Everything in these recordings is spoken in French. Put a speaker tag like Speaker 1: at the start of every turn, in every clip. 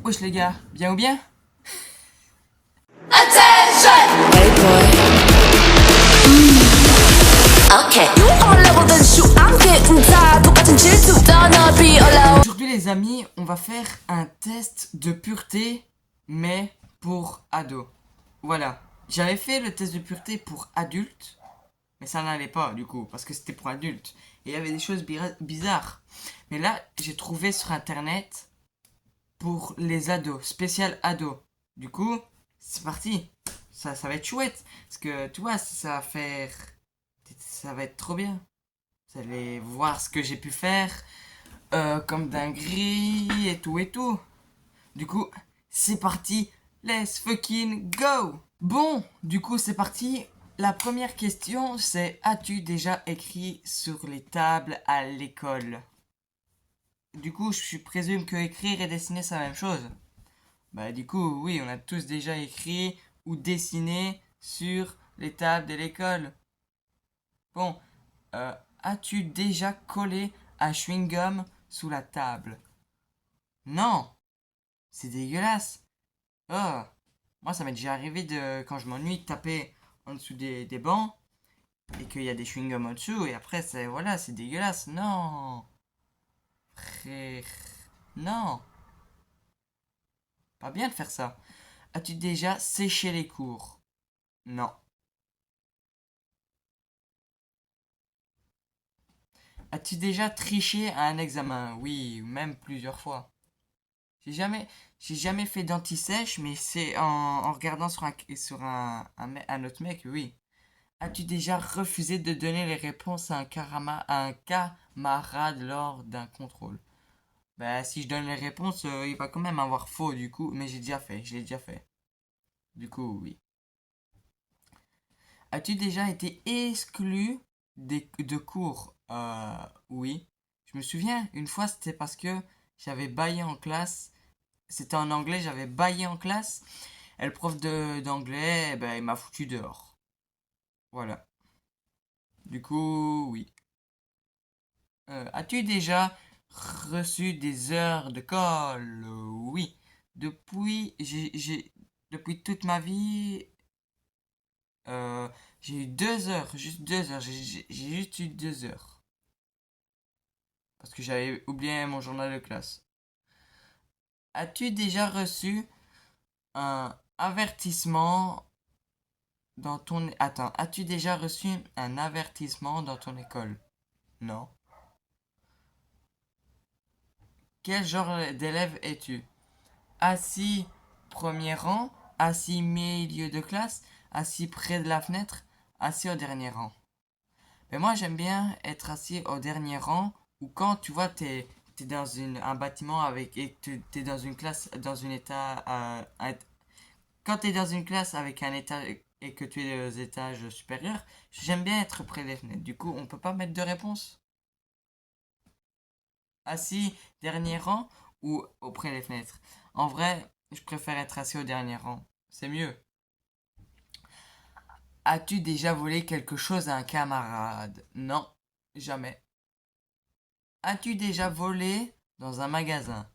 Speaker 1: Wesh les gars, bien ou bien?
Speaker 2: Hey boy. Okay. You on level then shoot. I'm getting tired. 똑같은 질투. Don't be alone.
Speaker 1: Aujourd'hui les amis, on va faire un test de pureté, mais pour ados. Voilà, j'avais fait le test de pureté pour adultes, mais ça n'allait pas du coup, parce que c'était pour adultes. Et il y avait des choses bizarres. Mais là, j'ai trouvé sur internet pour les ados, spécial ados. Du coup, c'est parti. Ça va être chouette. Parce que tu vois, ça va faire. Ça va être trop bien. Vous allez voir ce que j'ai pu faire. Comme dinguerie et tout et tout. Du coup, c'est parti. Let's fucking go. Bon, du coup, c'est parti. La première question, c'est: as-tu déjà écrit sur les tables à l'école? Du coup, je présume que écrire et dessiner, c'est la même chose. Bah, du coup, oui, on a tous déjà écrit ou dessiné sur les tables de l'école. Bon, as-tu déjà collé un chewing-gum sous la table? Non, c'est dégueulasse. Oh, moi, ça m'est déjà arrivé de, quand je m'ennuie, de taper en dessous des bancs et qu'il y a des chewing-gums en dessous et après, c'est, voilà, c'est dégueulasse. Non, frère, non, pas bien de faire ça. As-tu déjà séché les cours? Non. As-tu déjà triché à un examen? Oui, même plusieurs fois. J'ai jamais, j'ai jamais fait d'anti-sèche, mais c'est en regardant sur un autre mec, oui. As-tu déjà refusé de donner les réponses à un camarade lors d'un contrôle? Bah, si je donne les réponses, il va quand même avoir faux, du coup, mais j'ai déjà fait, je l'ai déjà fait. Du coup, oui. As-tu déjà été exclu de cours? Oui. Je me souviens, une fois, c'était parce que j'avais baillé en classe. C'était en anglais, j'avais baillé en classe. Et le prof d'anglais, eh ben, il m'a foutu dehors. Voilà. Du coup, oui. As-tu déjà reçu des heures de colle? Oui. Depuis toute ma vie, euh, j'ai eu 2 heures, juste 2 heures. J'ai juste eu 2 heures. Parce que j'avais oublié mon journal de classe. As-tu déjà reçu un avertissement dans ton... Attends, as-tu déjà reçu un avertissement dans ton école? Non. Quel genre d'élève es-tu? Assis premier rang, assis milieu de classe, assis près de la fenêtre, assis au dernier rang. Mais moi j'aime bien être assis au dernier rang ou quand tu vois t'es dans un bâtiment avec et t'es dans une classe dans un état quand t'es dans une classe avec un étage et que tu es aux étages supérieurs, j'aime bien être près des fenêtres. Du coup, on peut pas mettre de réponse. Assis dernier rang ou auprès des fenêtres. En vrai, je préfère être assis au dernier rang. C'est mieux. As-tu déjà volé quelque chose à un camarade? Non, jamais. As-tu déjà volé dans un magasin?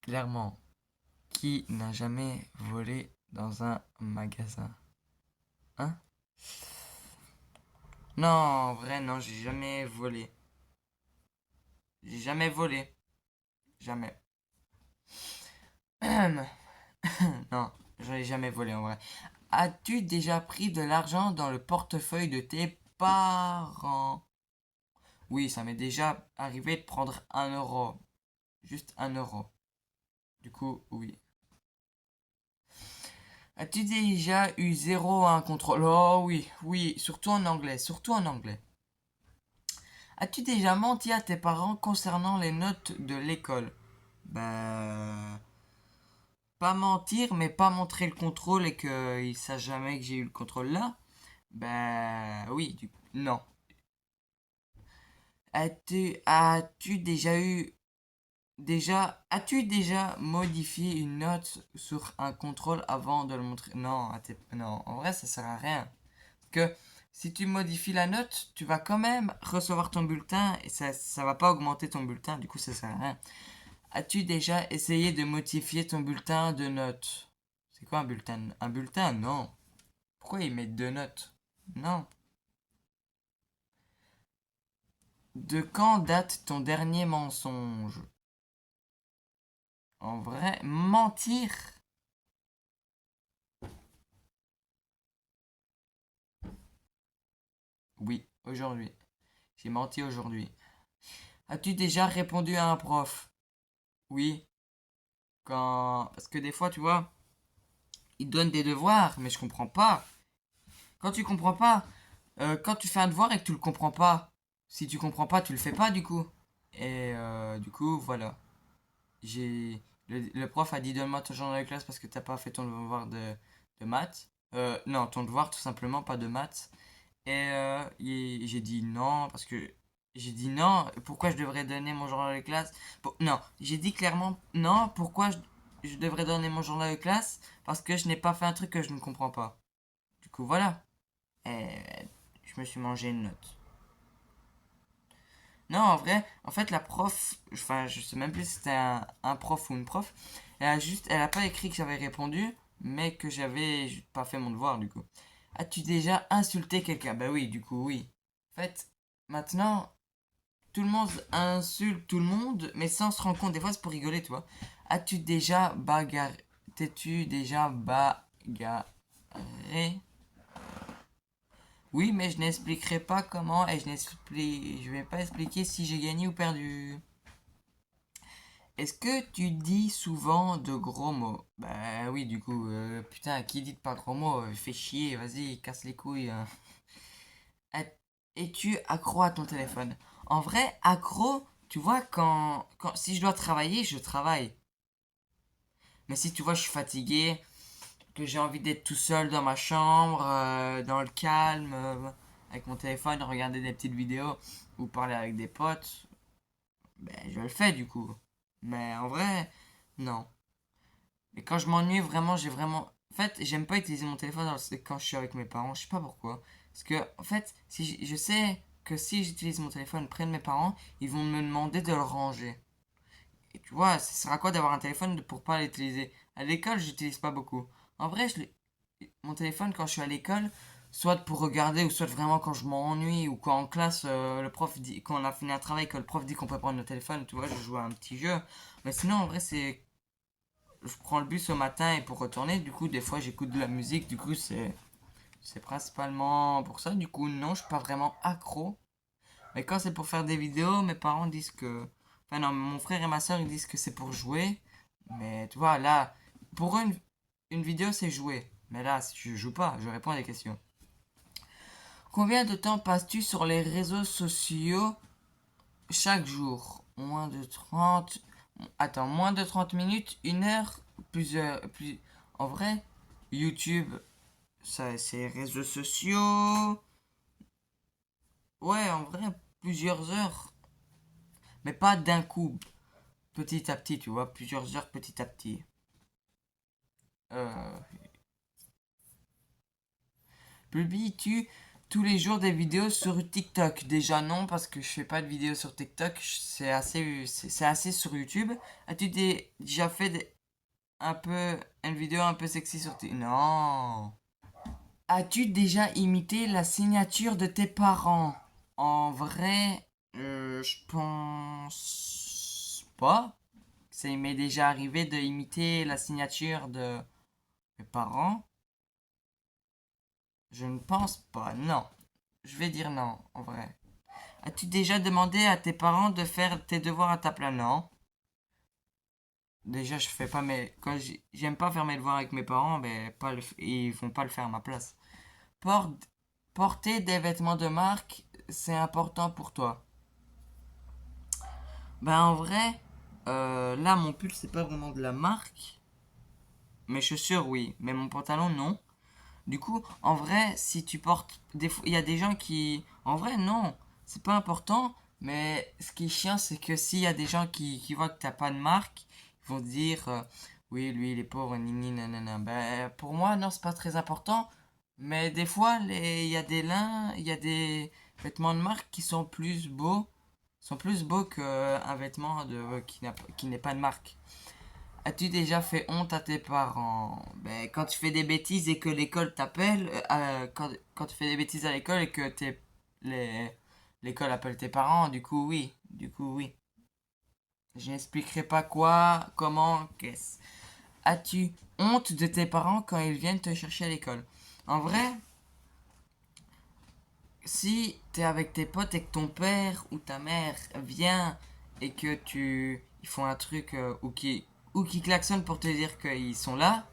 Speaker 1: Clairement, qui n'a jamais volé dans un magasin? Hein? Non, en vrai, non, j'ai jamais volé. J'ai jamais volé. Jamais. Non, j'en ai jamais volé en vrai. As-tu déjà pris de l'argent dans le portefeuille de tes parents? Oui, ça m'est déjà arrivé de prendre 1 euro. Juste 1 euro. Du coup, oui. As-tu déjà eu zéro à un contrôle? Oh oui, oui, surtout en anglais, surtout en anglais. As-tu déjà menti à tes parents concernant les notes de l'école? Bah... Pas mentir, mais pas montrer le contrôle et qu'ils sachent jamais que j'ai eu le contrôle là. Bah oui, non. As-tu déjà eu as-tu déjà modifié une note sur un contrôle avant de le montrer? Non, non, en vrai ça sert à rien. Parce que si tu modifies la note, tu vas quand même recevoir ton bulletin et ça va pas augmenter ton bulletin, du coup ça sert à rien. As-tu déjà essayé de modifier ton bulletin de notes? C'est quoi un bulletin? Un bulletin? Non. Pourquoi ils mettent deux notes? Non. De quand date ton dernier mensonge? En vrai, mentir? Oui, aujourd'hui. J'ai menti aujourd'hui. As-tu déjà répondu à un prof? Oui, quand... Parce que des fois, tu vois, ils donnent des devoirs, mais je comprends pas. Quand tu comprends pas, quand tu fais un devoir et que tu le comprends pas, si tu comprends pas, tu le fais pas du coup. Et du coup, voilà. Le prof a dit donne-moi ton journal de classe parce que t'as pas fait ton devoir de maths. Non, ton devoir tout simplement, pas de maths. Et j'ai dit non parce que j'ai dit non. Pourquoi je devrais donner mon journal de classe? Non, j'ai dit clairement non. Pourquoi je devrais donner mon journal de classe? Parce que je n'ai pas fait un truc que je ne comprends pas. Du coup, voilà. Et je me suis mangé une note. Non, en vrai, en fait, la prof, enfin, je sais même plus si c'était un prof ou une prof, elle a pas écrit que j'avais répondu, mais que j'avais pas fait mon devoir, du coup. As-tu déjà insulté quelqu'un? Bah oui, du coup, oui. En fait, maintenant, tout le monde insulte tout le monde, mais sans se rendre compte, des fois c'est pour rigoler, tu vois. As-tu déjà bagarré? T'es-tu déjà bagarré? Oui, mais je n'expliquerai pas comment et je vais pas expliquer si j'ai gagné ou perdu. Est-ce que tu dis souvent de gros mots? Bah oui, du coup, putain, qui dit pas gros mots? Fais chier, vas-y, casse les couilles, hein. Es-tu accro à ton téléphone? En vrai, accro, tu vois, si je dois travailler, je travaille. Mais si tu vois, je suis fatigué, que j'ai envie d'être tout seul dans ma chambre, dans le calme, avec mon téléphone, regarder des petites vidéos ou parler avec des potes, ben je le fais du coup. Mais en vrai, non. Et quand je m'ennuie, vraiment, j'ai vraiment. En fait, j'aime pas utiliser mon téléphone quand je suis avec mes parents. Je sais pas pourquoi. Parce que, en fait, si je sais que si j'utilise mon téléphone près de mes parents, ils vont me demander de le ranger. Et tu vois, ça sert à quoi d'avoir un téléphone pour pas l'utiliser? À l'école, j'utilise pas beaucoup. En vrai, mon téléphone, quand je suis à l'école, soit pour regarder, ou soit vraiment quand je m'ennuie, ou quand en classe, le prof dit, quand on a fini un travail, que le prof dit qu'on peut prendre le téléphone, tu vois, je joue à un petit jeu. Mais sinon, en vrai, je prends le bus au matin et pour retourner, du coup, des fois, j'écoute de la musique, du coup, c'est principalement pour ça. Du coup, non, je suis pas vraiment accro. Mais quand c'est pour faire des vidéos, mes parents disent que. Enfin, non, mon frère et ma soeur ils disent que c'est pour jouer. Mais tu vois, là, pour une vidéo, c'est jouer. Mais là, si je joue pas, je réponds à des questions. Combien de temps passes-tu sur les réseaux sociaux chaque jour? Moins de 30. Attends, moins de 30 minutes, une heure, plusieurs. En vrai, YouTube, ça, c'est réseaux sociaux. Ouais, en vrai, plusieurs heures. Mais pas d'un coup. Petit à petit, tu vois, plusieurs heures petit à petit. Euh, Publies-tu tous les jours des vidéos sur TikTok? Déjà non, parce que je fais pas de vidéos sur TikTok, c'est assez sur YouTube. As-tu déjà fait un peu une vidéo un peu sexy sur TikTok? Non. As-tu déjà imité la signature de tes parents? En vrai, je pense pas. Ça m'est déjà arrivé de imiter la signature de mes parents. Je ne pense pas, non. Je vais dire non, en vrai. As-tu déjà demandé à tes parents de faire tes devoirs à ta place? Non. Déjà, je fais pas mes. Quand j'aime pas faire mes devoirs avec mes parents, mais ils vont pas le faire à ma place. Porte... Porter des vêtements de marque, c'est important pour toi. Ben en vrai, là, mon pull, c'est pas vraiment de la marque. Mes chaussures, oui. Mais mon pantalon, non. Du coup, en vrai, si tu portes. Il y a des gens qui. En vrai, non. C'est pas important. Mais ce qui est chiant, c'est que s'il y a des gens qui voient que t'as pas de marque, ils vont se dire oui, lui, il est pauvre, nini, nanana. Ben, pour moi, non, c'est pas très important. Mais des fois, il y a il y a des vêtements de marque qui sont plus beaux qu'un vêtement qui n'est pas de marque. As-tu déjà fait honte à tes parents? Ben, quand tu fais des bêtises et que l'école t'appelle, quand tu fais des bêtises à l'école et que les, l'école appelle tes parents, du coup, oui. Du coup, oui. Je n'expliquerai pas quoi, comment, qu'est-ce. As-tu honte de tes parents quand ils viennent te chercher à l'école? En vrai, si t'es avec tes potes et que ton père ou ta mère vient et que ils font un truc ou qui klaxonnent pour te dire qu'ils sont là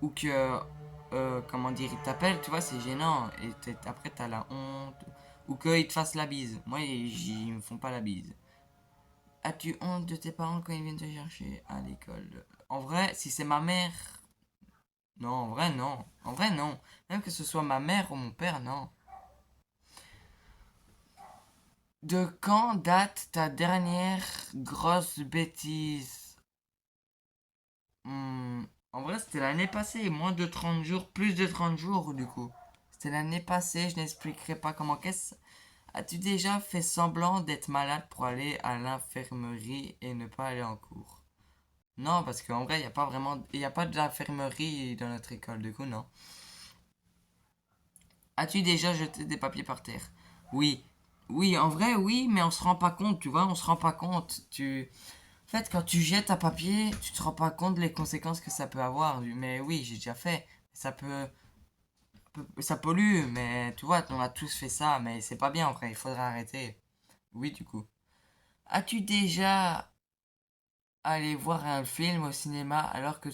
Speaker 1: ou que comment dire ils t'appellent, tu vois, c'est gênant et après t'as la honte ou qu'ils te fassent la bise. Moi, ils me font pas la bise. As-tu honte de tes parents quand ils viennent te chercher à l'école? En vrai, si c'est ma mère, non, en vrai non. En vrai non. Même que ce soit ma mère ou mon père, non. De quand date ta dernière grosse bêtise? En vrai, c'était l'année passée, moins de 30 jours, plus de 30 jours du coup. C'était l'année passée, je n'expliquerai pas comment qu'est-ce. As-tu déjà fait semblant d'être malade pour aller à l'infirmerie et ne pas aller en cours? Non, parce qu'en vrai, il n'y a pas d'infirmerie dans notre école, du coup, non. As-tu déjà jeté des papiers par terre? Oui. Oui, en vrai, oui, mais on se rend pas compte, tu vois, on se rend pas compte. En fait, quand tu jettes un papier, tu te rends pas compte des conséquences que ça peut avoir. Mais oui, j'ai déjà fait. Ça pollue, mais tu vois, on a tous fait ça, mais c'est pas bien en vrai, il faudrait arrêter. Oui, du coup. As-tu déjà allé voir un film au cinéma alors que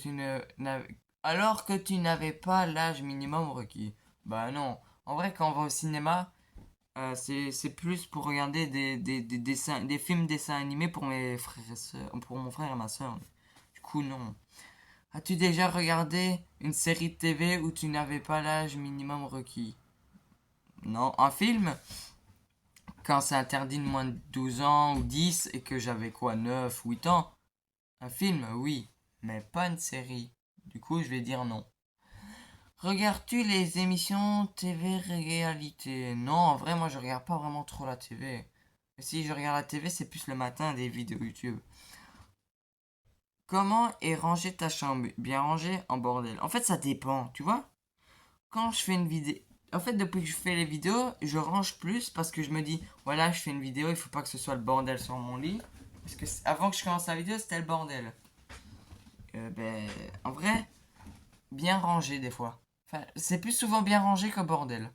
Speaker 1: tu n'avais pas l'âge minimum requis? Bah non. En vrai, quand on va au cinéma, c'est plus pour regarder des films dessins animés pour mes frères et pour mon frère et ma soeur. Du coup, non. As-tu déjà regardé une série de TV où tu n'avais pas l'âge minimum requis? Non. Un film? Quand c'est interdit de moins de 12 ans ou 10 et que j'avais quoi, 9, 8 ans? Un film, oui, mais pas une série. Du coup, je vais dire non. Regardes-tu les émissions TV réalité? Non, en vrai, moi je regarde pas vraiment trop la TV. Si je regarde la TV, c'est plus le matin des vidéos YouTube. Comment est rangée ta chambre? Bien rangée, en bordel. En fait, ça dépend, tu vois? Quand je fais une vidéo. En fait, depuis que je fais les vidéos, je range plus parce que je me dis, voilà, je fais une vidéo, il faut pas que ce soit le bordel sur mon lit. Parce que avant que je commence la vidéo, c'était le bordel. Ben, en vrai, bien rangé des fois. Enfin, c'est plus souvent bien rangé que bordel.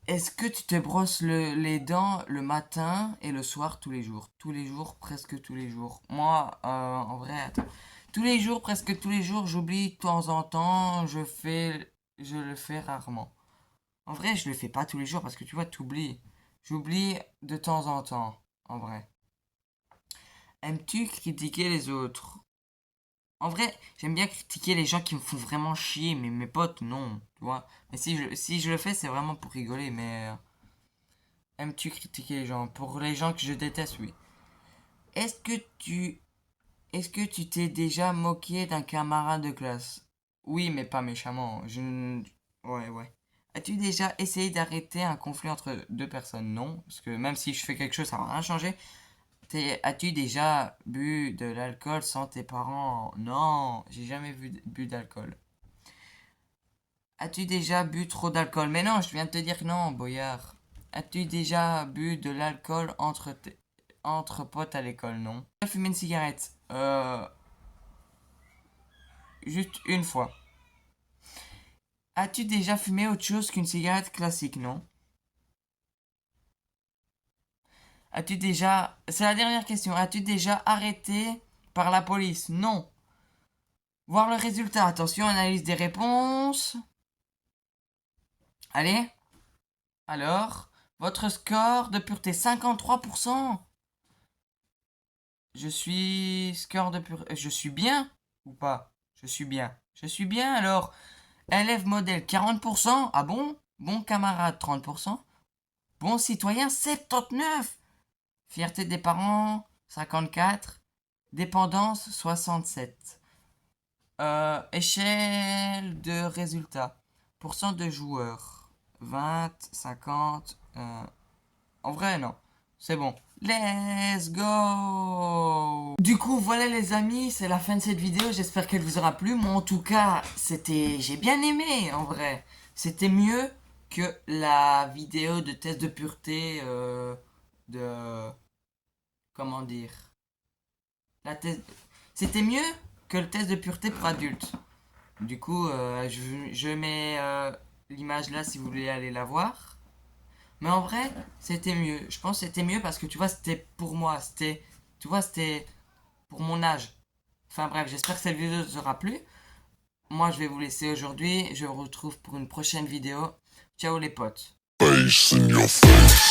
Speaker 1: Est-ce que tu te brosses les dents le matin et le soir tous les jours? Tous les jours, presque tous les jours. Moi, en vrai, attends. Tous les jours, presque tous les jours, j'oublie de temps en temps, je le fais rarement. En vrai, je le fais pas tous les jours parce que tu vois, t'oublies. J'oublie de temps en temps, en vrai. Aimes-tu critiquer les autres? En vrai, j'aime bien critiquer les gens qui me font vraiment chier, mais mes potes, non, tu vois. Mais si je le fais, c'est vraiment pour rigoler, mais aimes-tu critiquer les gens? Pour les gens que je déteste, oui. Est-ce que tu, est-ce que tu t'es déjà moqué d'un camarade de classe? Oui, mais pas méchamment. Ouais, ouais. As-tu déjà essayé d'arrêter un conflit entre deux personnes? Non, parce que même si je fais quelque chose, ça va rien changer. As-tu déjà bu de l'alcool sans tes parents? Non, j'ai jamais bu d'alcool. As-tu déjà bu trop d'alcool? Mais non, je viens de te dire que non, Boyard. As-tu déjà bu de l'alcool entre potes à l'école? Non. Tu as fumé une cigarette? Juste une fois. As-tu déjà fumé autre chose qu'une cigarette classique? Non. As-tu déjà... C'est la dernière question. As-tu déjà arrêté par la police? Non. Voir le résultat. Attention, analyse des réponses. Allez. Alors, votre score de pureté 53%. Je suis score de pureté. Je suis bien ou pas? Je suis bien. Je suis bien alors. Élève modèle 40%. Ah bon? Bon camarade 30%. Bon citoyen 79%. Fierté des parents 54%. Dépendance 67%. Échelle de résultats. Pourcent de joueurs. 20, 50. En vrai, non. C'est bon. Let's go! Du coup, voilà les amis, c'est la fin de cette vidéo. J'espère qu'elle vous aura plu. Moi, en tout cas, j'ai bien aimé, en vrai. C'était mieux que la vidéo de test de pureté de... Comment dire? La thèse- C'était mieux que le test de pureté pour adultes. Du coup, je mets l'image là si vous voulez aller la voir. Mais en vrai, c'était mieux. Je pense que c'était mieux parce que tu vois, c'était pour moi. Tu vois, c'était pour mon âge. Enfin bref, j'espère que cette vidéo vous aura plu. Moi, je vais vous laisser aujourd'hui. Je vous retrouve pour une prochaine vidéo. Ciao les potes.
Speaker 3: Face in your face.